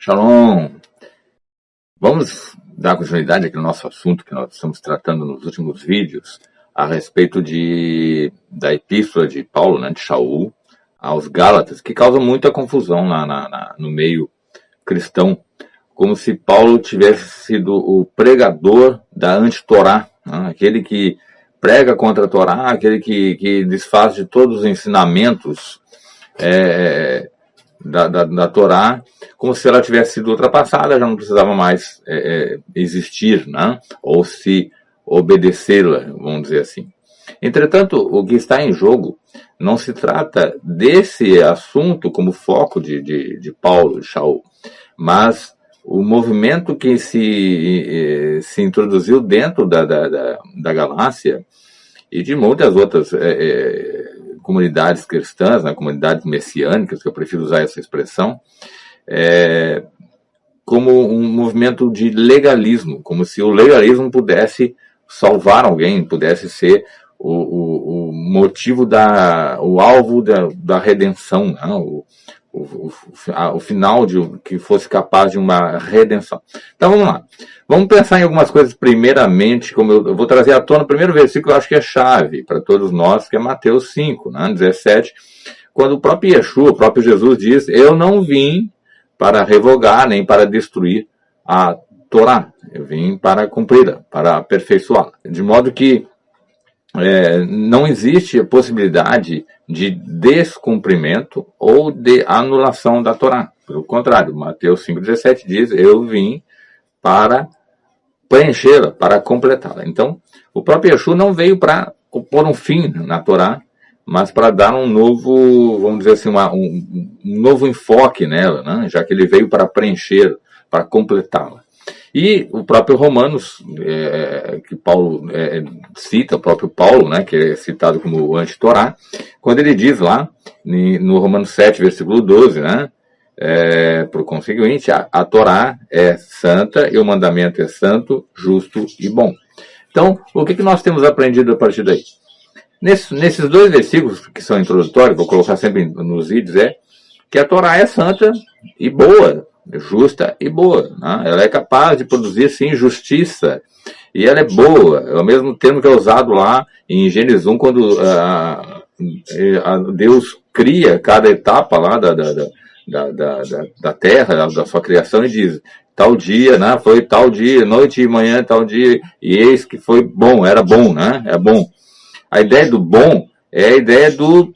Shalom! Vamos dar continuidade aqui no nosso assunto que nós estamos tratando nos últimos vídeos a respeito da epístola de Paulo, de Shaul, aos Gálatas, que causa muita confusão no meio cristão, como se Paulo tivesse sido o pregador da anti-Torá, aquele que prega contra a Torá, aquele que desfaz de todos os ensinamentos da Torá, como se ela tivesse sido ultrapassada, já não precisava mais existir, ou se obedecê-la, vamos dizer assim. Entretanto, o que está em jogo não se trata desse assunto como foco de Paulo, de Shaul, mas o movimento que se introduziu dentro da Galácia e de muitas outras comunidades cristãs, comunidades messiânicas, que eu prefiro usar essa expressão, como um movimento de legalismo, como se o legalismo pudesse salvar alguém, pudesse ser o motivo, o alvo da redenção, o final que fosse capaz de uma redenção. Então vamos lá. Vamos pensar em algumas coisas primeiramente, como eu vou trazer à tona o primeiro versículo, eu acho que é chave para todos nós, que é Mateus 5, 17, quando o próprio Yeshua, o próprio Jesus diz: eu não vim para revogar, nem para destruir a Torá, eu vim para cumpri-la, para aperfeiçoá-la. De modo que não existe a possibilidade de descumprimento ou de anulação da Torá. Pelo contrário, Mateus 5,17 diz: eu vim para preenchê-la, para completá-la. Então, o próprio Yeshua não veio para pôr um fim na Torá, mas para dar um novo, vamos dizer assim, um novo enfoque nela, já que ele veio para preencher, para completá-la. E o próprio Romanos, que Paulo cita, o próprio Paulo, que é citado como anti-Torá, quando ele diz lá, no Romanos 7, versículo 12, por conseguinte, a Torá é santa e o mandamento é santo, justo e bom. Então, o que nós temos aprendido a partir daí? Nesses dois versículos, que são introdutórios, vou colocar sempre nos vídeos, que a Torá é santa e boa, justa e boa. Ela é capaz de produzir, sim, justiça. E ela é boa. É o mesmo termo que é usado lá em Gênesis 1, quando Deus cria cada etapa lá da terra, da sua criação, e diz: tal dia, foi tal dia, noite e manhã, tal dia, e eis que foi bom, era bom, é bom. A ideia do bom é a ideia do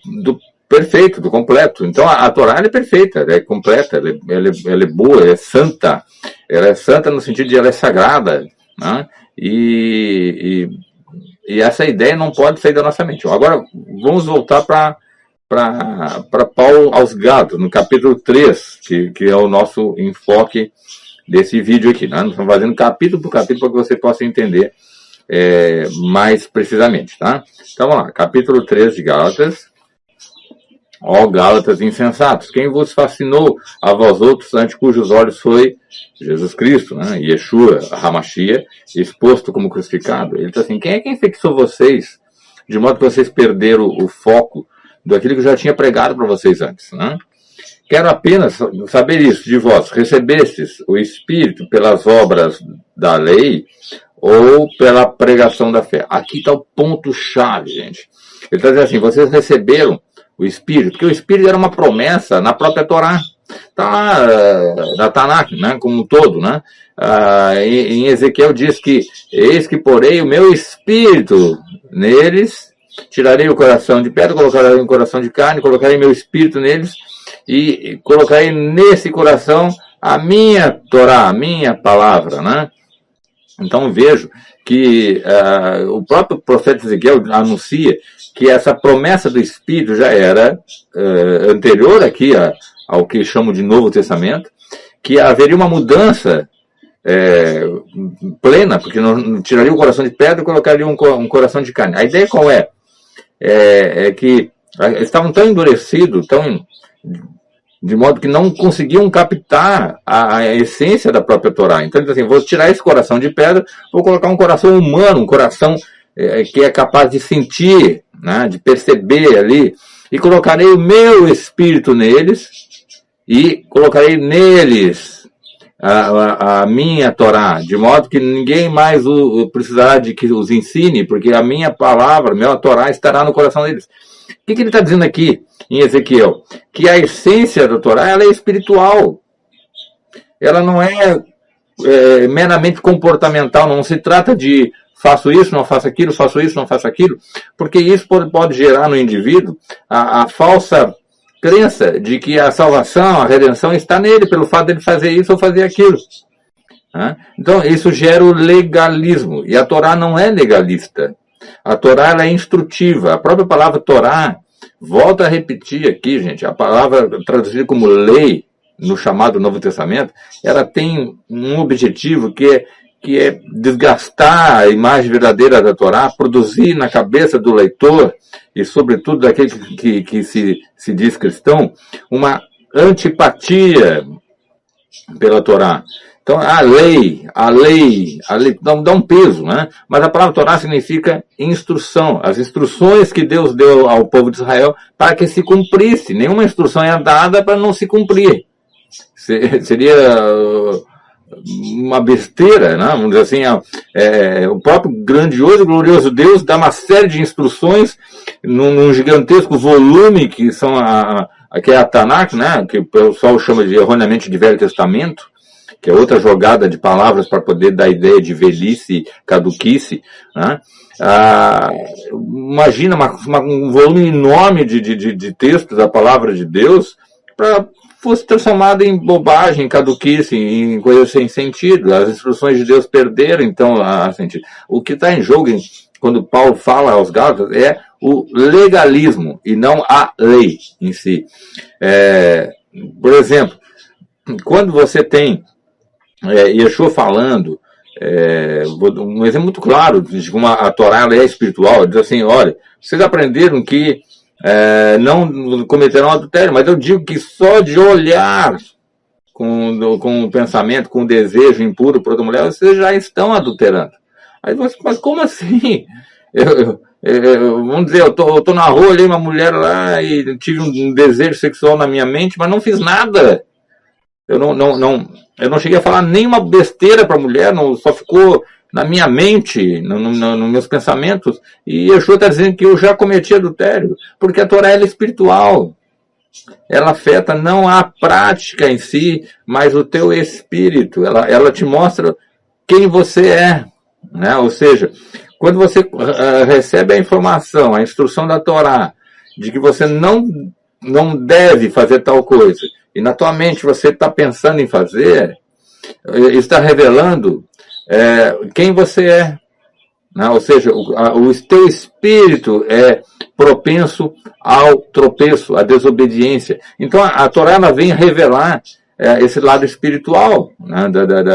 perfeito, do completo. Então a Torá é perfeita, ela é completa, ela é boa, ela é santa. Ela é santa no sentido de ela é sagrada. E essa ideia não pode sair da nossa mente. Agora vamos voltar para Paulo aos Gálatas, no capítulo 3, que é o nosso enfoque desse vídeo aqui. Nós estamos fazendo capítulo por capítulo para que você possa entender mais precisamente. Tá? Então vamos lá, capítulo 3 de Gálatas. Ó Gálatas insensatos, quem vos fascinou a vós outros, ante cujos olhos foi Jesus Cristo, Yeshua, Hamashia, exposto como crucificado? Ele diz assim: quem é quem fixou vocês, de modo que vocês perderam o foco daquilo que eu já tinha pregado para vocês antes? Quero apenas saber isso de vós: recebestes o Espírito pelas obras da lei ou pela pregação da fé? Aqui está o ponto-chave, gente. Ele está dizendo assim: vocês receberam o Espírito, porque o Espírito era uma promessa na própria Torá. Está lá na Tanakh, como um todo. Em Ezequiel diz que: eis que porei o meu Espírito neles, tirarei o coração de pedra, colocarei um coração de carne, colocarei meu Espírito neles e colocarei nesse coração a minha Torá, a minha palavra. Então vejo que o próprio profeta Ezequiel anuncia que essa promessa do Espírito já era anterior aqui ao que chamo de Novo Testamento, que haveria uma mudança plena, porque não tiraria o coração de pedra e colocaria um coração de carne. A ideia qual é? É que estavam tão endurecidos, de modo que não conseguiam captar a essência da própria Torá. Então, ele diz assim: vou tirar esse coração de pedra, vou colocar um coração humano, um coração que é capaz de sentir, de perceber ali, e colocarei o meu Espírito neles, e colocarei neles a minha Torá, de modo que ninguém mais precisará de que os ensine, porque a minha palavra, a minha Torá estará no coração deles. O que ele está dizendo aqui em Ezequiel? Que a essência da Torá ela é espiritual. Ela não é meramente comportamental, não se trata de faço isso, não faço aquilo, faço isso, não faço aquilo, porque isso pode gerar no indivíduo a falsa crença de que a salvação, a redenção está nele, pelo fato dele fazer isso ou fazer aquilo. Então, isso gera o legalismo, e a Torá não é legalista. A Torá ela é instrutiva. A própria palavra Torá, volta a repetir aqui, gente, a palavra traduzida como lei, no chamado Novo Testamento, ela tem um objetivo que é desgastar a imagem verdadeira da Torá, produzir na cabeça do leitor, e sobretudo daquele que se diz cristão, uma antipatia pela Torá. Então, a lei dá um peso, né? Mas a palavra Torá significa instrução. As instruções que Deus deu ao povo de Israel para que se cumprisse. Nenhuma instrução é dada para não se cumprir. Seria uma besteira, né? Vamos dizer assim, o próprio grandioso e glorioso Deus dá uma série de instruções num gigantesco volume que que é a Tanakh, né? Que o pessoal chama erroneamente de Velho Testamento, que é outra jogada de palavras para poder dar ideia de velhice, caduquice, né? Imagina um volume enorme de textos da palavra de Deus para fosse transformado em bobagem, caduquice, em coisas sem sentido. As instruções de Deus perderam, então, a sentido. O que está em jogo, quando Paulo fala aos Gálatas, é o legalismo, e não a lei em si. Por exemplo, quando você tem Yeshua falando, um exemplo muito claro de como a Torá ela é espiritual, diz assim, olha, vocês aprenderam que não cometerão adultério, mas eu digo que só de olhar com o pensamento, com o desejo impuro por outra mulher, vocês já estão adulterando. Aí você, mas como assim? Vamos dizer, eu tô na rua, olhei uma mulher lá e tive um desejo sexual na minha mente, mas não fiz nada. Eu não cheguei a falar nenhuma besteira para a mulher, só ficou na minha mente, nos meus pensamentos, e Yeshua está dizendo que eu já cometi adultério, porque a Torá ela é espiritual. Ela afeta não a prática em si, mas o teu espírito. Ela te mostra quem você é, né? Ou seja, quando você recebe a informação, a instrução da Torá, de que você não deve fazer tal coisa, e na tua mente você está pensando em fazer, está revelando quem você é. Né? Ou seja, o teu espírito é propenso ao tropeço, à desobediência. Então a Torá ela vem revelar esse lado espiritual, né,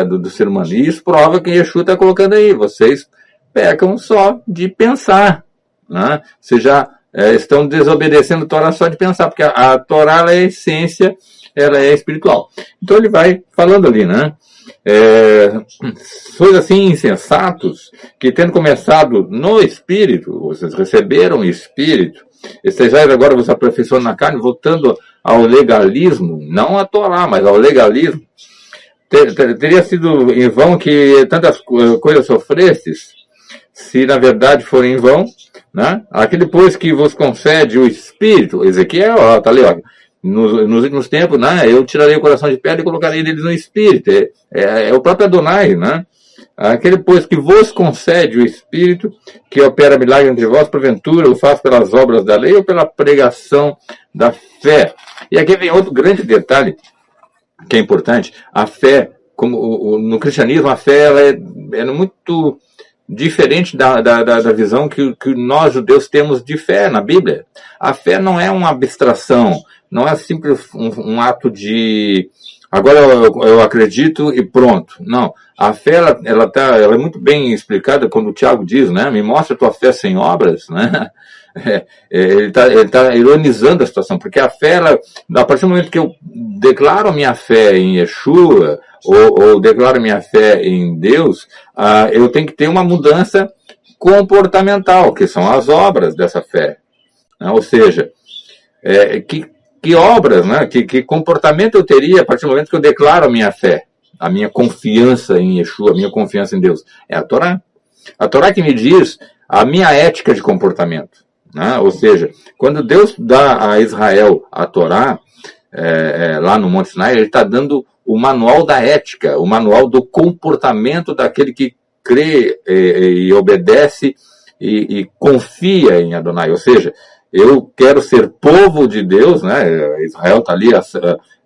do ser humano. E isso prova que Yeshua está colocando aí. Vocês pecam só de pensar. Né? Vocês já estão desobedecendo a Torá só de pensar, porque a Torá ela é a essência, ela é espiritual. Então ele vai falando ali, né? Sois assim insensatos, que tendo começado no Espírito, vocês receberam o Espírito, estejais agora vos aperfeiçoando na carne, voltando ao legalismo, não a Torá, mas ao legalismo. Teria sido em vão que tantas coisas sofrestes, se na verdade forem em vão, né? Aquele pois que vos concede o Espírito, Ezequiel, está ali, ó. Nos últimos tempos, né, eu tirarei o coração de pedra e colocarei neles no Espírito. É o próprio Adonai, né? Aquele, pois, que vos concede o Espírito, que opera milagre entre vós, porventura, o faz pelas obras da lei ou pela pregação da fé. E aqui vem outro grande detalhe, que é importante. A fé, como no cristianismo, a fé ela é muito diferente da visão que nós, judeus, temos de fé na Bíblia. A fé não é uma abstração, não é simples um ato de agora eu acredito e pronto. Não. A fé ela é muito bem explicada quando o Tiago diz, né? Me mostra a tua fé sem obras, né? Ele tá ironizando a situação, porque a fé, a partir do momento que eu declaro a minha fé em Yeshua, ou declaro a minha fé em Deus, eu tenho que ter uma mudança comportamental, que são as obras dessa fé. Né? Ou seja, que obras, né? Que comportamento eu teria a partir do momento que eu declaro a minha fé? a minha confiança em Yeshua, a minha confiança em Deus? É a Torá. A Torá que me diz a minha ética de comportamento. Né? Ou seja, quando Deus dá a Israel a Torá, lá no Monte Sinai, ele está dando o manual da ética, o manual do comportamento daquele que crê e obedece e confia em Adonai. Ou seja, eu quero ser povo de Deus, né? Israel está ali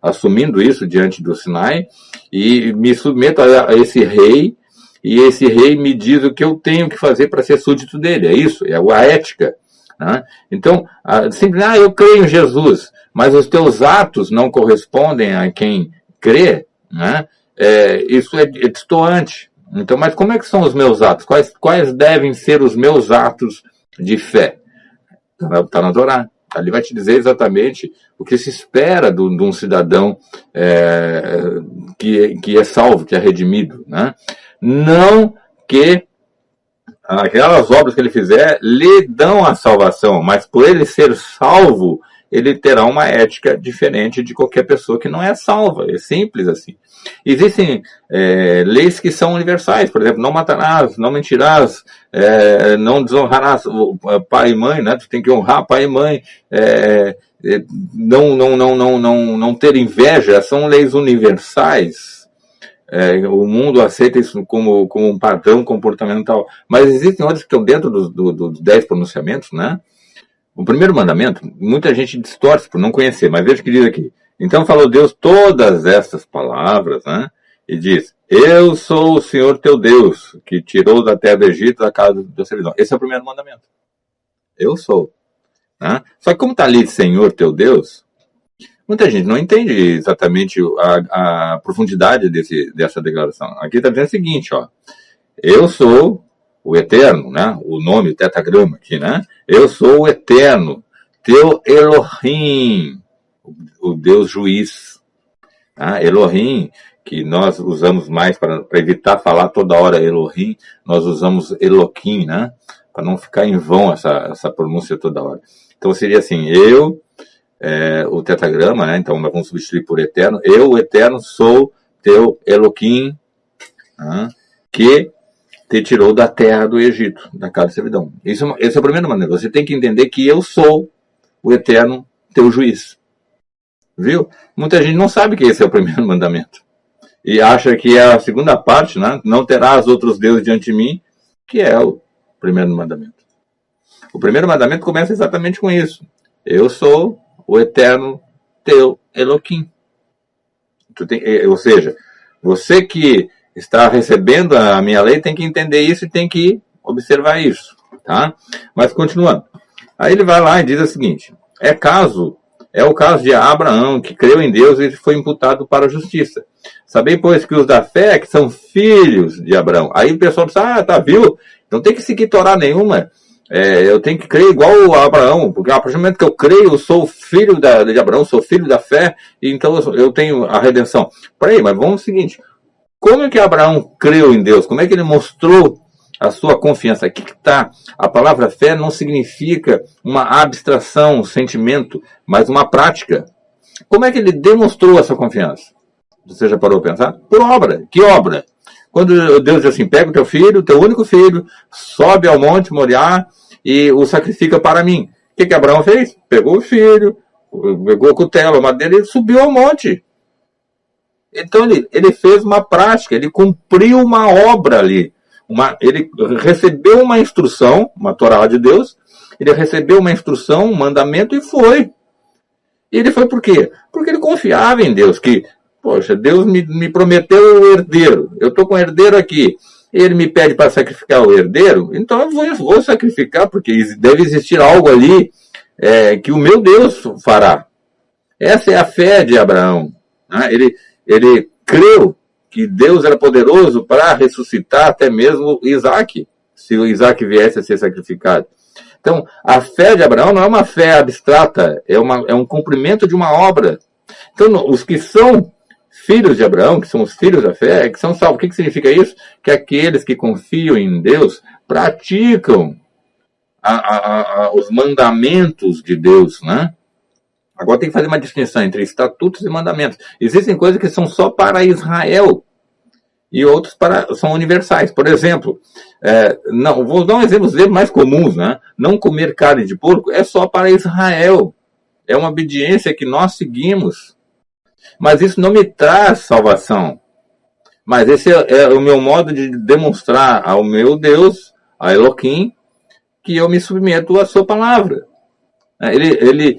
assumindo isso diante do Sinai, e me submeto a esse rei, e esse rei me diz o que eu tenho que fazer para ser súdito dele. É isso, é a ética. Né? Então, sempre, eu creio em Jesus, mas os teus atos não correspondem a quem crê, né? Isso é destoante. Então, mas como é que são os meus atos? Quais devem ser os meus atos de fé? Está na Torá. Ali vai te dizer exatamente o que se espera de um cidadão que é salvo, que é redimido. Né? Não que aquelas obras que ele fizer lhe dão a salvação, mas por ele ser salvo, ele terá uma ética diferente de qualquer pessoa que não é salva. É simples assim. Existem leis que são universais, por exemplo, não matarás, não mentirás, não desonrarás pai e mãe, né? Tu tem que honrar pai e mãe, não ter inveja, são leis universais. O mundo aceita isso como um padrão comportamental, mas existem outros que estão dentro dos 10 pronunciamentos, né? O primeiro mandamento, muita gente distorce por não conhecer, mas veja o que diz aqui. Então falou Deus todas estas palavras, né? E diz, eu sou o Senhor teu Deus, que tirou da terra do Egito da casa da servidão. Esse é o primeiro mandamento. Eu sou. Né? Só que como está ali Senhor teu Deus, muita gente não entende exatamente a profundidade dessa declaração. Aqui está dizendo o seguinte, ó. Eu sou o Eterno, né? O nome, o tetragrama aqui, né? Eu sou o Eterno, teu Elohim, o Deus juiz. Tá? Elohim, que nós usamos mais para evitar falar toda hora Elohim, nós usamos Eloquim, né? Para não ficar em vão essa pronúncia toda hora. Então seria assim, o tetragrama, né? Então nós vamos substituir por Eterno. Eu, o Eterno, sou teu Eloquim, né? Que te tirou da terra do Egito, da casa de servidão. Esse é o primeiro mandamento. Você tem que entender que eu sou o Eterno, teu juiz. Viu? Muita gente não sabe que esse é o primeiro mandamento. E acha que é a segunda parte, né? Não terás outros deuses diante de mim, que é o primeiro mandamento. O primeiro mandamento começa exatamente com isso. Eu sou o Eterno, teu Eloquim. Ou seja, você que está recebendo a minha lei tem que entender isso e tem que observar isso. Tá? Mas continuando. Aí ele vai lá e diz o seguinte. É o caso de Abraão, que creu em Deus e foi imputado para a justiça. Sabei, pois, que os da fé, que são filhos de Abraão. Aí o pessoal diz, tá, viu? Não tem que seguir Torá nenhuma. Eu tenho que crer igual a Abraão, porque a partir do momento que eu creio, eu sou filho de Abraão, sou filho da fé, e então eu tenho a redenção. Peraí, mas vamos ao seguinte. Como é que Abraão creu em Deus? Como é que ele mostrou a sua confiança? Aqui que está. A palavra fé não significa uma abstração, um sentimento, mas uma prática. Como é que ele demonstrou essa confiança? Você já parou a pensar? Por obra. Que obra? Quando Deus diz assim, pega o teu filho, teu único filho, sobe ao monte Moriá e o sacrifica para mim. O que Abraão fez? Pegou o filho, pegou a cutela, a madeira e subiu ao monte. Então ele fez uma prática, ele cumpriu uma obra ali. Ele recebeu uma instrução, uma Torá de Deus, ele recebeu uma instrução, um mandamento e foi. E ele foi por quê? Porque ele confiava em Deus, que, poxa, Deus me prometeu o herdeiro, eu estou com o herdeiro aqui, ele me pede para sacrificar o herdeiro, então eu vou sacrificar, porque deve existir algo ali que o meu Deus fará. Essa é a fé de Abraão. Né? Ele creu que Deus era poderoso para ressuscitar até mesmo Isaac, se o Isaac viesse a ser sacrificado. Então, a fé de Abraão não é uma fé abstrata, é um cumprimento de uma obra. Então, os que são filhos de Abraão, que são os filhos da fé, que são salvos. O que significa isso? Que aqueles que confiam em Deus praticam os mandamentos de Deus, né? Agora tem que fazer uma distinção entre estatutos e mandamentos. Existem coisas que são só para Israel, e outros são universais. Por exemplo, não, vou dar um exemplo mais comuns, né? Não comer carne de porco é só para Israel. É uma obediência que nós seguimos. Mas isso não me traz salvação. Mas esse é o meu modo de demonstrar ao meu Deus, a Elohim, que eu me submeto à sua palavra. Ele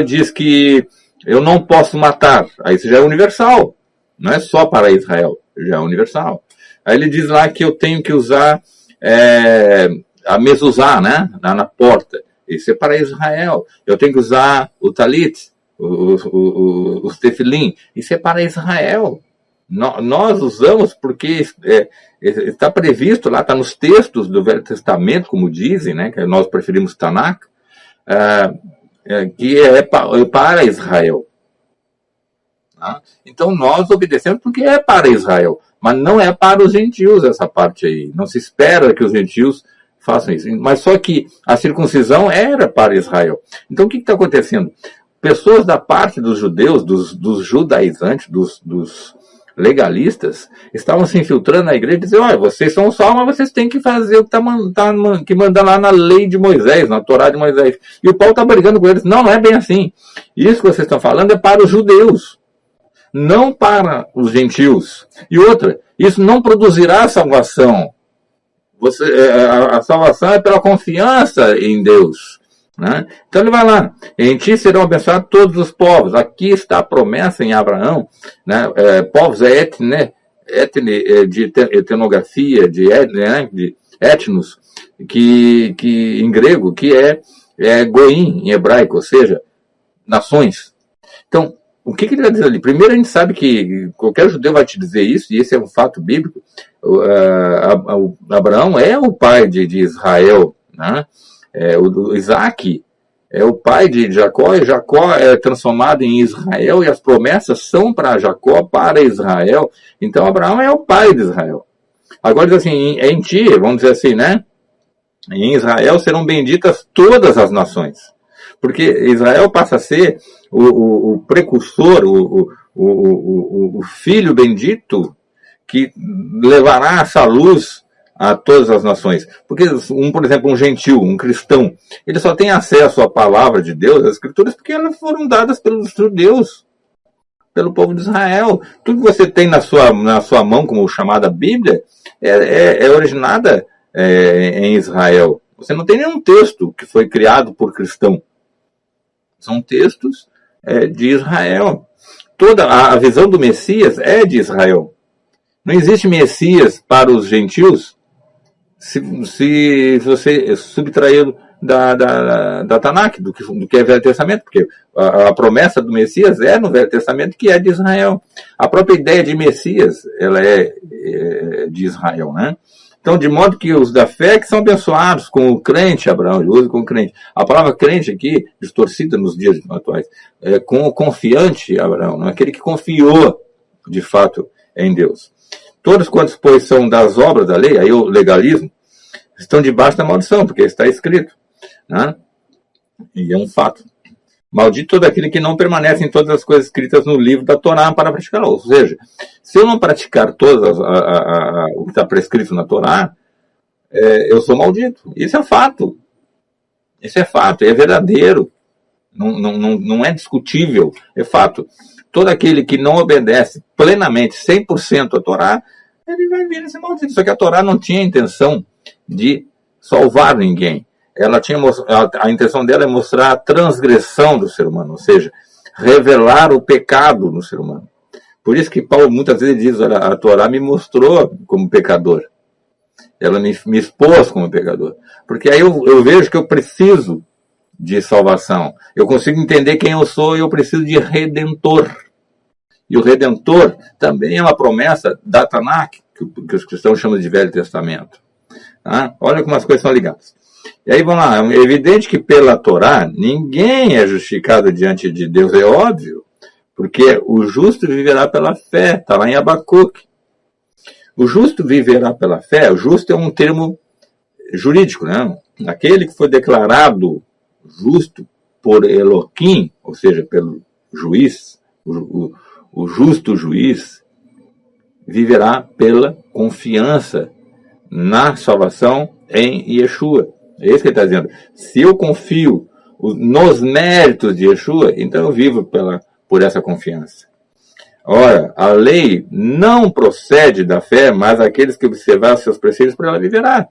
diz que eu não posso matar. Aí isso já é universal. Não é só para Israel, já é universal. Aí ele diz lá que eu tenho que usar a mezuzá, né? Na porta. Isso é para Israel. Eu tenho que usar o talit, o tefilim. Isso é para Israel. Nós usamos porque está previsto lá, está nos textos do Velho Testamento, como dizem, né? Que nós preferimos Tanakh, que é para Israel. Tá? Então nós obedecemos porque é para Israel, mas não é para os gentios essa parte aí. Não se espera que os gentios façam isso. Mas só que a circuncisão era para Israel. Então o que está acontecendo? Pessoas da parte dos judeus, dos judaizantes, dos legalistas, estavam se infiltrando na igreja e dizendo, olha, vocês são salvos, mas vocês têm que fazer o que manda lá na lei de Moisés, na Torá de Moisés. E o Paulo está brigando com eles. Não é bem assim. Isso que vocês estão falando é para os judeus, não para os gentios. E outra, isso não produzirá salvação. A salvação é pela confiança em Deus. Né? Então ele vai lá, em ti serão abençoados todos os povos. Aqui está a promessa em Abraão, né? Povos é etne, de etnografia, de etnos, que em grego, que é goim em hebraico, ou seja, nações. Então, o que ele vai dizer ali? Primeiro, a gente sabe que qualquer judeu vai te dizer isso, e esse é um fato bíblico. Abraão é o pai de Israel, né? O Isaac é o pai de Jacó, e Jacó é transformado em Israel, e as promessas são para Jacó, para Israel. Então, Abraão é o pai de Israel. Agora, diz assim, em ti, vamos dizer assim, né? Em Israel serão benditas todas as nações. Porque Israel passa a ser o precursor, o filho bendito que levará essa luz a todas as nações. Porque, por exemplo, um gentil, um cristão, ele só tem acesso à palavra de Deus, às escrituras, porque elas foram dadas pelos judeus, pelo povo de Israel. Tudo que você tem na sua mão, como chamada Bíblia, é originada em Israel. Você não tem nenhum texto que foi criado por cristão. São textos de Israel. Toda a visão do Messias é de Israel. Não existe Messias para os gentios se você subtrair da Tanakh, do que é Velho Testamento, porque a promessa do Messias é no Velho Testamento, que é de Israel. A própria ideia de Messias, ela é de Israel, né? Então, de modo que os da fé que são abençoados com o crente, Abraão, ele usa com o crente. A palavra crente aqui, distorcida nos dias atuais, é com o confiante, Abraão, não é aquele que confiou, de fato, em Deus. Todos quantos, pois, são das obras da lei, aí o legalismo, estão debaixo da maldição, porque está escrito. Né? E é um fato. Maldito todo aquele que não permanece em todas as coisas escritas no livro da Torá para praticá-la. Ou seja, se eu não praticar todas o que está prescrito na Torá, eu sou maldito. Isso é fato. Isso é fato, é verdadeiro. Não é discutível, é fato. Todo aquele que não obedece plenamente, 100% a Torá, ele vai vir a ser maldito. Só que a Torá não tinha a intenção de salvar ninguém. A intenção dela é mostrar a transgressão do ser humano, ou seja, revelar o pecado no ser humano. Por isso que Paulo muitas vezes diz, olha, a Torá me mostrou como pecador. Ela me expôs como pecador. Porque aí eu vejo que eu preciso de salvação. Eu consigo entender quem eu sou e eu preciso de redentor. E o redentor também é uma promessa da Tanakh, que os cristãos chamam de Velho Testamento. Tá? Olha como as coisas são ligadas. E aí vamos lá, é evidente que pela Torá ninguém é justificado diante de Deus, é óbvio, porque o justo viverá pela fé, está lá em Abacuque. O justo viverá pela fé, o justo é um termo jurídico, né? Aquele que foi declarado justo por Elohim, ou seja, pelo juiz, o justo juiz, viverá pela confiança na salvação em Yeshua. É isso que ele está dizendo. Se eu confio nos méritos de Yeshua, então eu vivo por essa confiança. Ora, a lei não procede da fé, mas aqueles que observar seus preceitos, por ela viverá.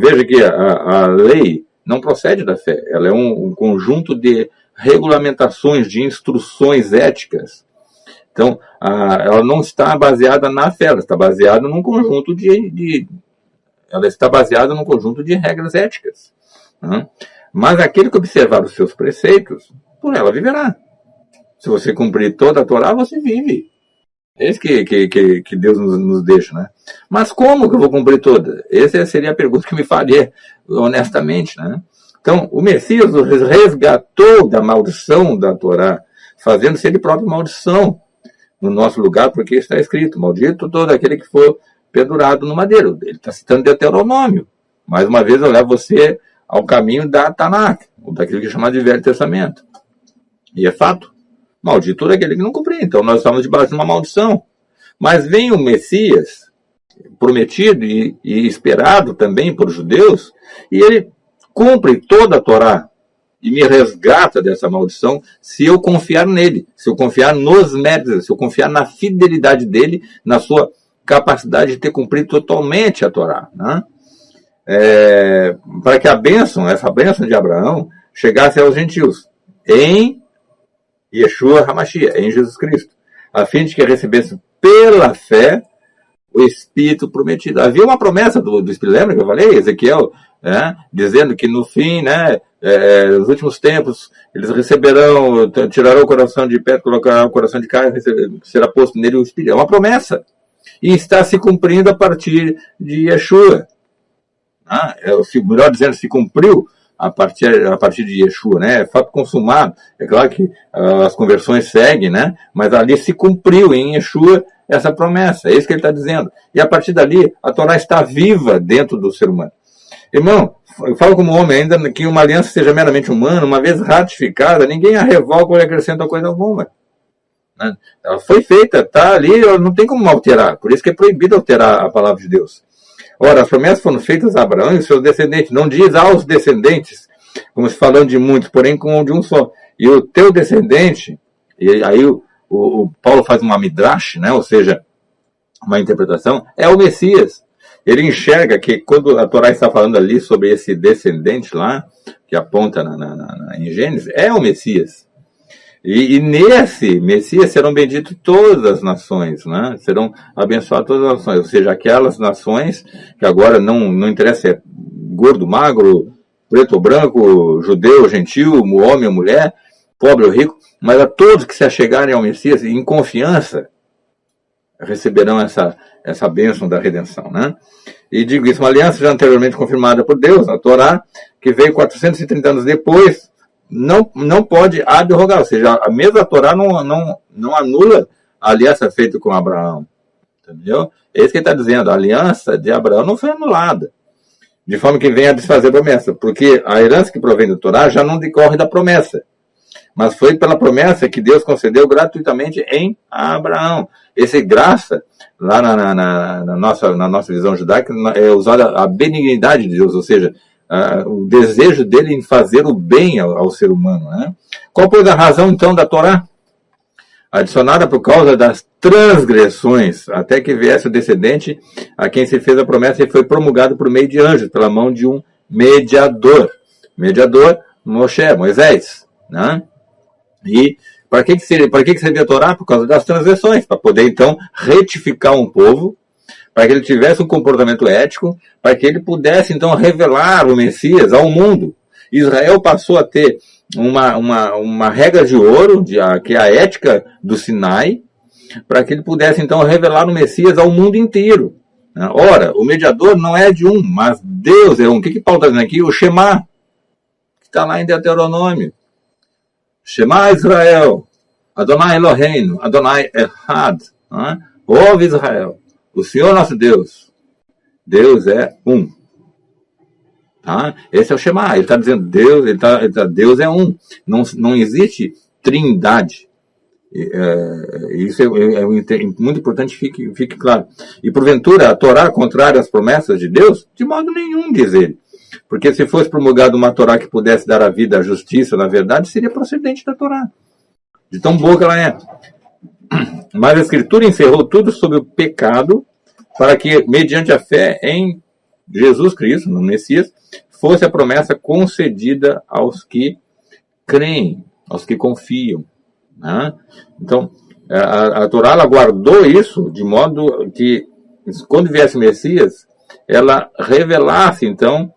Veja que a lei não procede da fé. Ela é um conjunto de regulamentações, de instruções éticas. Então, ela não está baseada na fé, ela está baseada num conjunto ela está baseada num conjunto de regras éticas. Né? Mas aquele que observar os seus preceitos, por ela viverá. Se você cumprir toda a Torá, você vive. É isso que Deus nos deixa, né? Mas como que eu vou cumprir toda? Essa seria a pergunta que me faria honestamente, né? Então, o Messias nos resgatou da maldição da Torá, fazendo-se ele próprio maldição no nosso lugar, porque está escrito, maldito todo aquele que for pendurado no madeiro. Ele está citando Deuteronômio. Mais uma vez eu levo você ao caminho da Tanakh, ou daquilo que é chamado de Velho Testamento. E é fato. Maldito todo aquele que não cumprir. Então nós estamos debaixo de uma maldição. Mas vem o Messias, prometido e esperado também por judeus, e ele cumpre toda a Torá e me resgata dessa maldição se eu confiar nele, se eu confiar nos méritos, se eu confiar na fidelidade dele, na sua capacidade de ter cumprido totalmente a Torá. Né? Para que essa bênção de Abraão, chegasse aos gentios, em Yeshua HaMashiach, em Jesus Cristo, a fim de que recebesse pela fé o Espírito prometido. Havia uma promessa do Espírito, lembra que eu falei? Ezequiel, dizendo que no fim, nos últimos tempos, eles receberão, tirarão o coração de pedra, colocarão o coração de carne, será posto nele o Espírito. É uma promessa. E está se cumprindo a partir de Yeshua. Melhor dizendo, se cumpriu a partir de Yeshua, né? É fato consumado. É claro que as conversões seguem, né? Mas ali se cumpriu em Yeshua essa promessa. É isso que ele está dizendo. E a partir dali, a Torá está viva dentro do ser humano. Irmão, eu falo como homem ainda que uma aliança seja meramente humana, uma vez ratificada, ninguém a revoga ou acrescenta coisa alguma. Né? Ela foi feita, está ali, não tem como alterar. Por isso que é proibido alterar a palavra de Deus. Ora, as promessas foram feitas a Abraão e seus descendentes. Não diz aos descendentes, como se falando de muitos, porém com de um só. E o teu descendente, e aí o Paulo faz uma midrash, né? Ou seja, uma interpretação, é o Messias. Ele enxerga que quando a Torá está falando ali sobre esse descendente lá, que aponta em Gênesis, é o Messias. E nesse Messias serão benditas todas as nações, né? Serão abençoadas todas as nações, ou seja, aquelas nações que agora não interessa se é gordo, magro, preto ou branco, judeu, gentil, homem ou mulher, pobre ou rico, mas a todos que se achegarem ao Messias em confiança receberão essa bênção da redenção, né? E digo isso, uma aliança já anteriormente confirmada por Deus, a Torá, que veio 430 anos depois, não pode abrogar, ou seja, a mesma Torá não anula a aliança feita com Abraão, entendeu? É isso que ele está dizendo, a aliança de Abraão não foi anulada, de forma que venha a desfazer a promessa, porque a herança que provém da Torá já não decorre da promessa, mas foi pela promessa que Deus concedeu gratuitamente em Abraão. Esse graça, lá na nossa visão judaica, é usada a benignidade de Deus, ou seja, o desejo dele em fazer o bem ao ser humano. Né? Qual foi a razão, então, da Torá? Adicionada por causa das transgressões, até que viesse o descendente a quem se fez a promessa e foi promulgado por meio de anjos, pela mão de um mediador. Mediador, Moisés. Né? E para que servia a Torá? Por causa das transgressões, para poder, então, retificar um povo, para que ele tivesse um comportamento ético, para que ele pudesse, então, revelar o Messias ao mundo. Israel passou a ter uma regra de ouro, que é a ética do Sinai, para que ele pudesse, então, revelar o Messias ao mundo inteiro. Ora, o mediador não é de um, mas Deus é um. O que Paulo está dizendo aqui? O Shema, que está lá em Deuteronômio. Shema Israel, Adonai Eloheinu, Adonai Echad. Ouve Israel, o Senhor nosso Deus, Deus é um. Tá? Esse é o Shema, ele está dizendo Deus, Deus é um. Não existe trindade. Isso é muito importante que fique claro. E porventura, a Torá contrária às promessas de Deus? De modo nenhum, diz ele. Porque se fosse promulgada uma Torá que pudesse dar a vida à justiça, na verdade, seria procedente da Torá. De tão boa que ela é. Mas a Escritura encerrou tudo sobre o pecado para que, mediante a fé em Jesus Cristo, no Messias, fosse a promessa concedida aos que creem, aos que confiam. Né? Então, a Torá ela guardou isso de modo que, quando viesse o Messias, ela revelasse, então,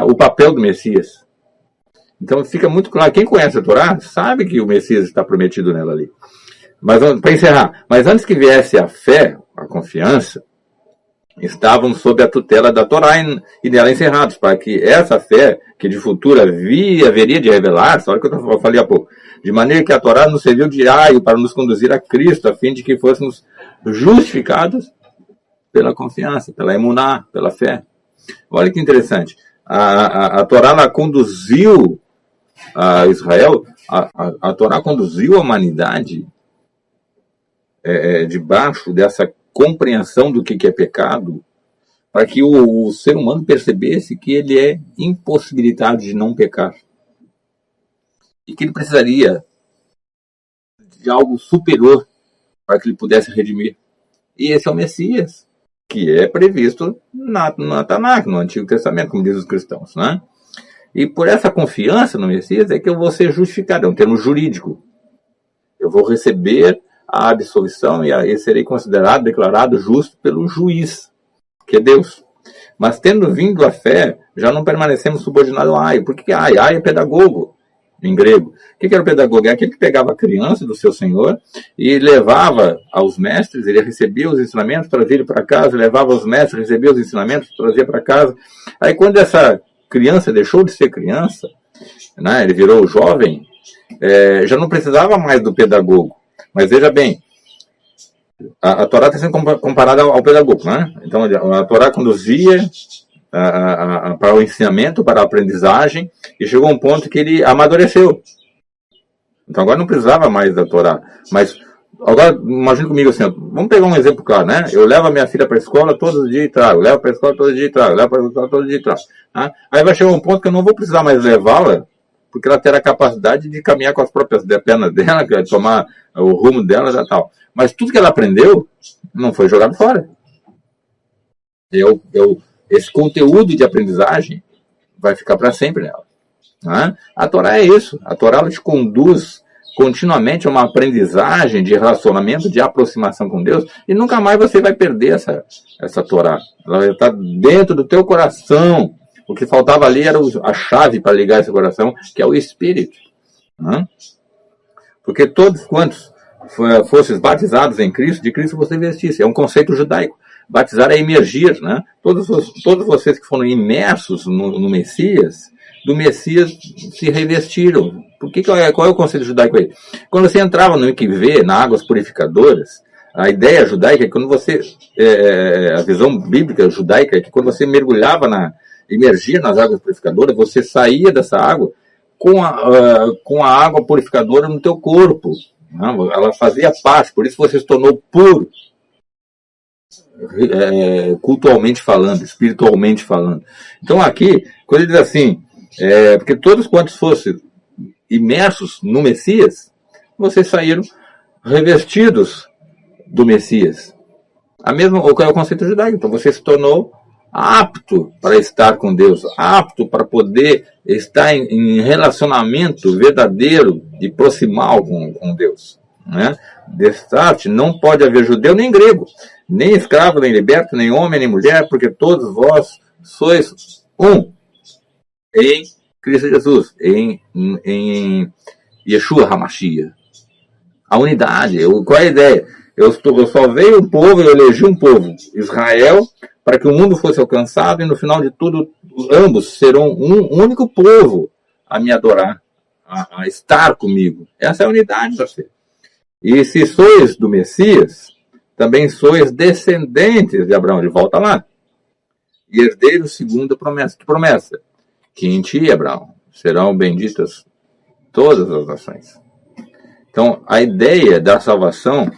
o papel do Messias. Então, fica muito claro. Quem conhece a Torá sabe que o Messias está prometido nela ali. Mas, para encerrar, mas antes que viesse a fé, a confiança, estavam sob a tutela da Torá e dela encerrados, para que essa fé, que de futuro haveria de revelar-se, olha o que eu falei há pouco, de maneira que a Torá nos serviu de aio para nos conduzir a Cristo, a fim de que fôssemos justificados pela confiança, pela emuná, pela fé. Olha que interessante. A Torá ela conduziu a Israel, a Torá conduziu a humanidade debaixo dessa compreensão do que é pecado, para que o ser humano percebesse que ele é impossibilitado de não pecar. E que ele precisaria de algo superior para que ele pudesse redimir. E esse é o Messias, que é previsto na Tanakh, no Antigo Testamento, como dizem os cristãos. Né? E por essa confiança no Messias é que eu vou ser justificado, é um termo jurídico. Eu vou receber a absolvição e serei considerado, declarado justo pelo juiz, que é Deus. Mas tendo vindo a fé, já não permanecemos subordinados ao aio. Por que aio? Aio é pedagogo, em grego. O que era o pedagogo? É aquele que pegava a criança do seu senhor e levava aos mestres, ele recebia os ensinamentos, trazia ele para casa, levava aos mestres, recebia os ensinamentos, trazia para casa. Aí quando essa criança deixou de ser criança, né, ele virou jovem, já não precisava mais do pedagogo. Mas veja bem, a Torá está sendo comparada ao pedagogo, né? Então a Torá conduzia para o ensinamento, para a aprendizagem, e chegou a um ponto que ele amadureceu. Então agora não precisava mais da Torá. Mas agora, imagine comigo assim, vamos pegar um exemplo claro, né? Eu levo a minha filha para a escola todos os dias e trago, levo para a escola todos os dias e trago, levo para a escola todos os dias e trago. Tá? Aí vai chegar um ponto que eu não vou precisar mais levá-la, porque ela terá a capacidade de caminhar com as próprias pernas dela, de tomar o rumo dela e tal. Mas tudo que ela aprendeu não foi jogado fora. Esse conteúdo de aprendizagem vai ficar para sempre nela. Né? A Torá é isso. A Torá ela te conduz continuamente a uma aprendizagem de relacionamento, de aproximação com Deus, e nunca mais você vai perder essa Torá. Ela vai estar dentro do teu coração. O que faltava ali era a chave para ligar esse coração, que é o Espírito. Né? Porque todos quantos fosses batizados em Cristo, de Cristo você vestisse. É um conceito judaico. Batizar é imergir. Né? Todos vocês que foram imersos no Messias, do Messias se revestiram. Qual é o conceito judaico aí? Quando você entrava no Ikvê, nas águas purificadoras, a ideia judaica é que quando você... a visão bíblica judaica é que quando você mergulhava emergia nas águas purificadoras, você saía dessa água com a água purificadora no teu corpo. Né? Ela fazia parte, por isso você se tornou puro, cultualmente falando, espiritualmente falando. Então aqui, quando ele diz assim, porque todos quantos fossem imersos no Messias, vocês saíram revestidos do Messias. O conceito judaico. Então você se tornou apto para estar com Deus, apto para poder estar em relacionamento verdadeiro e proximal com Deus. Né? Destarte, não pode haver judeu nem grego, nem escravo, nem liberto, nem homem, nem mulher, porque todos vós sois um em Cristo Jesus, em Yeshua HaMashiach. A unidade. Qual é a ideia? Eu salvei um povo, eu elegi um povo, Israel, para que o mundo fosse alcançado, e no final de tudo, ambos serão um único povo a me adorar, a estar comigo. Essa é a unidade da fé. E se sois do Messias, também sois descendentes de Abraão. De volta lá. E herdeiros segundo a promessa. Que promessa? Que em ti, Abraão, serão benditas todas as nações. Então, a ideia da salvação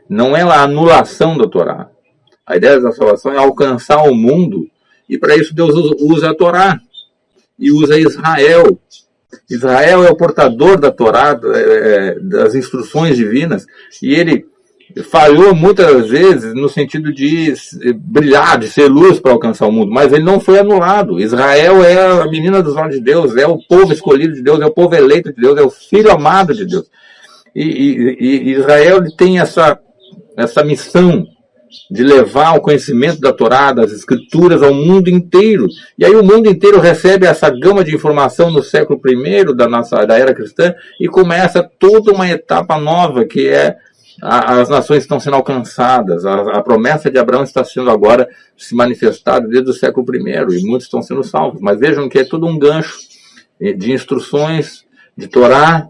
não é a anulação da Torá. A ideia da salvação é alcançar o mundo, e para isso Deus usa a Torá e usa Israel. Israel é o portador da Torá, das instruções divinas, e ele falhou muitas vezes no sentido de brilhar, de ser luz para alcançar o mundo, mas ele não foi anulado. Israel é a menina dos olhos de Deus, é o povo escolhido de Deus, é o povo eleito de Deus, é o filho amado de Deus. E Israel tem essa missão de levar o conhecimento da Torá, das Escrituras, ao mundo inteiro. E aí o mundo inteiro recebe essa gama de informação no século I da era cristã, e começa toda uma etapa nova, que é as nações estão sendo alcançadas, a promessa de Abraão está sendo agora se manifestada desde o século I, e muitos estão sendo salvos. Mas vejam que é todo um gancho de instruções, de Torá,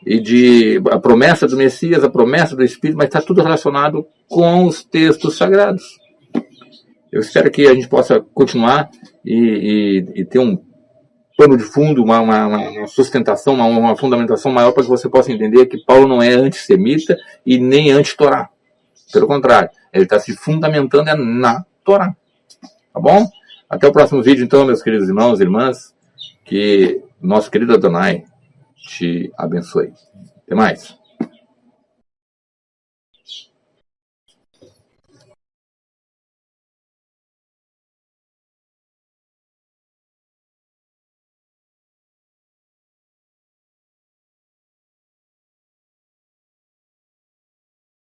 e de a promessa do Messias, a promessa do Espírito, mas está tudo relacionado com os textos sagrados. Eu espero que a gente possa continuar e ter um pano de fundo, uma sustentação, uma fundamentação maior, para que você possa entender que Paulo não é antissemita e nem anti-Torá. Pelo contrário, ele está se fundamentando na Torá. Tá bom? Até o próximo vídeo, então, meus queridos irmãos e irmãs. Que nosso querido Adonai te abençoe. Até mais.